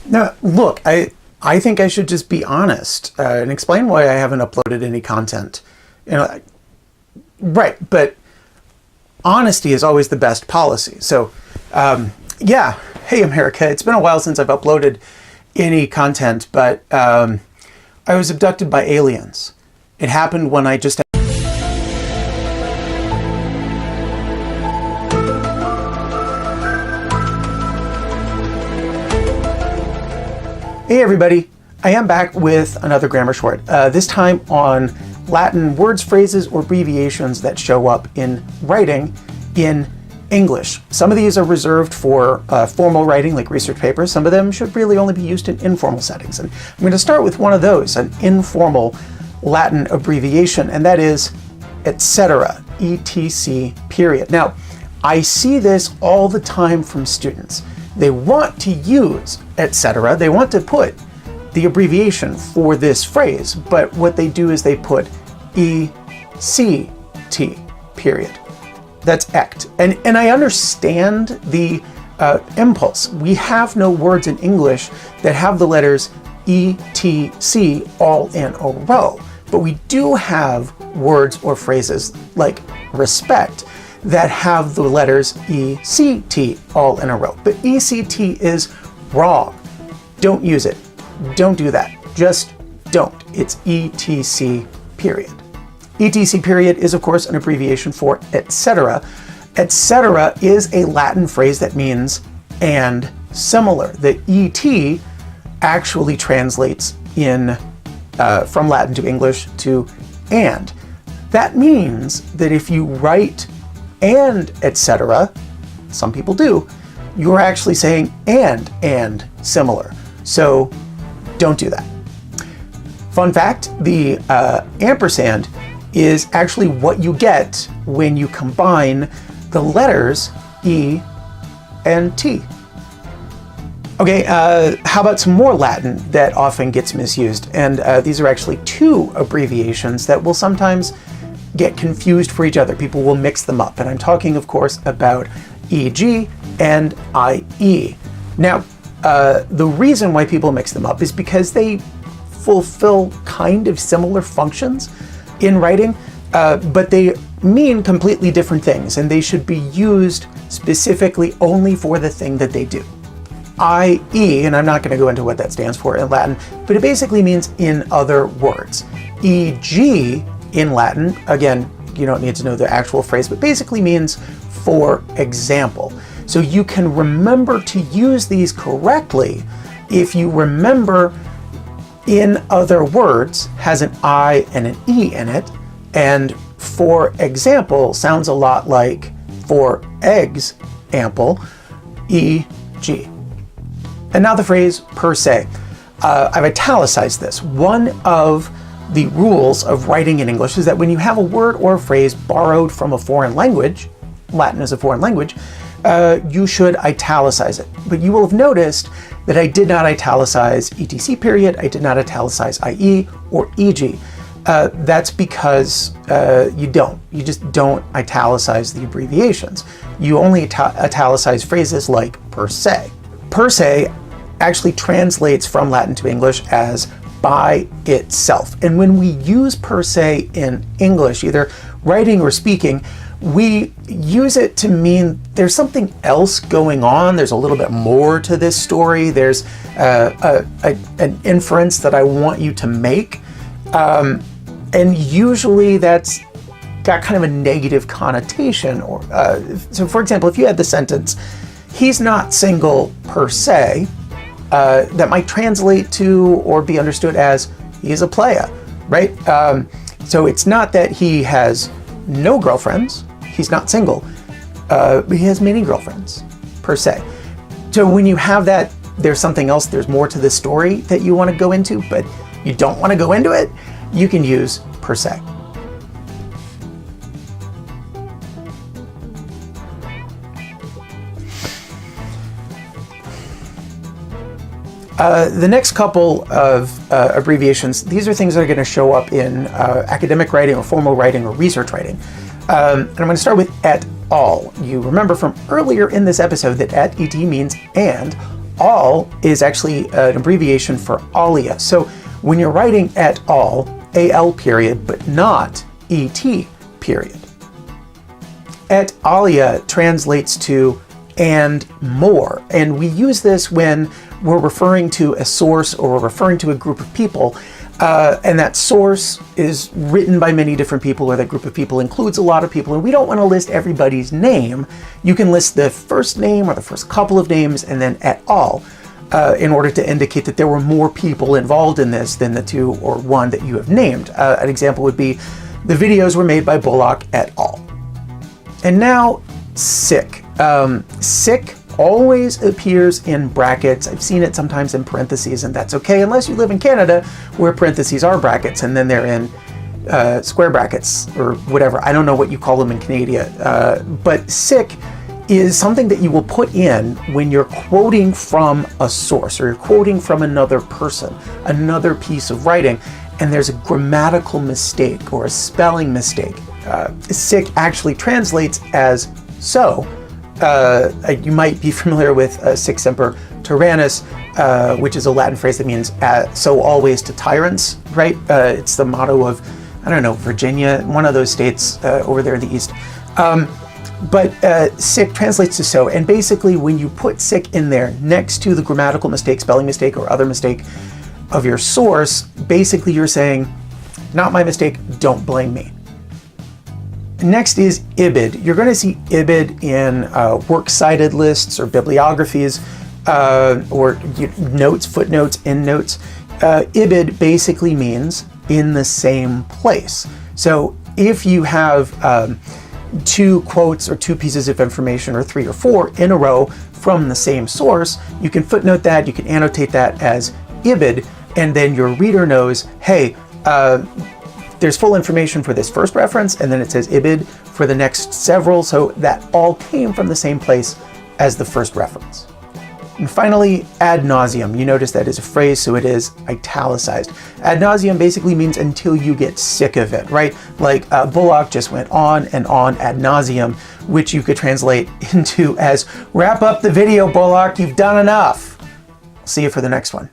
Now, look, I think I should just be honest and explain why I haven't uploaded any content. You know, right, but honesty is always the best policy. So, yeah, hey America, it's been a while since I've uploaded any content, but I was abducted by aliens. It happened when I just... Hey everybody, I am back with another grammar short, this time on Latin words, phrases, or abbreviations that show up in writing in English. Some of these are reserved for formal writing, like research papers. Some of them should really only be used in informal settings. And I'm going to start with one of those, an informal Latin abbreviation, and that is etc., etc., period. Now, I see this all the time from students. They want to use etc., they want to put the abbreviation for this phrase, but what they do is they put ECT, period. That's ect. And I understand the impulse. We have no words in English that have the letters ETC all in a row, but we do have words or phrases like respect that have the letters ECT all in a row. But ECT is wrong. Don't use it. Don't do that. Just don't. It's ETC, period. ETC, period is, of course, an abbreviation for etc. Etc. is a Latin phrase that means and similar. The ET actually translates in from Latin to English to and. That means that if you write and etc., some people do, you're actually saying and similar. So don't do that. Fun fact, the ampersand is actually what you get when you combine the letters E and T. Okay, how about some more Latin that often gets misused? And these are actually two abbreviations that will sometimes get confused for each other. People will mix them up. And I'm talking, of course, about EG and IE. Now, the reason why people mix them up is because they fulfill kind of similar functions in writing, but they mean completely different things, and they should be used specifically only for the thing that they do. IE, and I'm not going to go into what that stands for in Latin, but it basically means in other words. EG in Latin, again, you don't need to know the actual phrase, but basically means for example. So you can remember to use these correctly if you remember in other words has an I and an E in it, and for example sounds a lot like for eggs ample, EG. And now the phrase per se. I've italicized this. One of the rules of writing in English is that when you have a word or a phrase borrowed from a foreign language, Latin is a foreign language, you should italicize it. But you will have noticed that I did not italicize ETC, period. I did not italicize IE or EG. That's because you just don't italicize the abbreviations. You only italicize phrases like per se. Per se actually translates from Latin to English as by itself. And when we use per se in English, either writing or speaking, we use it to mean there's something else going on. There's a little bit more to this story. There's an inference that I want you to make. And usually that's got kind of a negative connotation. Or so for example, if you had the sentence, he's not single per se, that might translate to or be understood as he's a playa, right? So it's not that he has no girlfriends, he's not single, but he has many girlfriends, per se. So when you have that, there's something else, there's more to this story that you want to go into, but you don't want to go into it, you can use per se. The next couple of abbreviations, these are things that are going to show up in academic writing or formal writing or research writing. And I'm going to start with et al. You remember from earlier in this episode that et means and, al is actually an abbreviation for alia. So when you're writing et al, al period, but not et period. Et alia translates to and more, and we use this when we're referring to a source or we're referring to a group of people, and that source is written by many different people, or that group of people includes a lot of people, and we don't want to list everybody's name. You can list the first name or the first couple of names and then et al. In order to indicate that there were more people involved in this than the two or one that you have named. An example would be, the videos were made by Bullock et al. And now, sick. Sick always appears in brackets. I've seen it sometimes in parentheses, and that's okay, unless you live in Canada, where parentheses are brackets, and then they're in square brackets, or whatever. I don't know what you call them in Canada, but sick is something that you will put in when you're quoting from a source, or you're quoting from another person, another piece of writing, and there's a grammatical mistake or a spelling mistake. Sic actually translates as so. You might be familiar with sic semper tyrannis, which is a Latin phrase that means so always to tyrants, right? It's the motto of, I don't know, Virginia, one of those states over there in the east. But sic translates to so, and basically when you put sic in there next to the grammatical mistake, spelling mistake, or other mistake of your source, basically you're saying, not my mistake, don't blame me. Next is Ibid. You're going to see Ibid in works cited lists or bibliographies, or notes, footnotes, endnotes. Ibid basically means in the same place. So if you have two quotes or two pieces of information, or three or four in a row from the same source, you can footnote that, you can annotate that as Ibid, and then your reader knows, hey, there's full information for this first reference, and then it says Ibid for the next several, so that all came from the same place as the first reference. And finally, ad nauseum. You notice that is a phrase, so it is italicized. Ad nauseum basically means until you get sick of it, right? Like Bullock just went on and on ad nauseum, which you could translate into as, wrap up the video, Bullock, you've done enough. See you for the next one.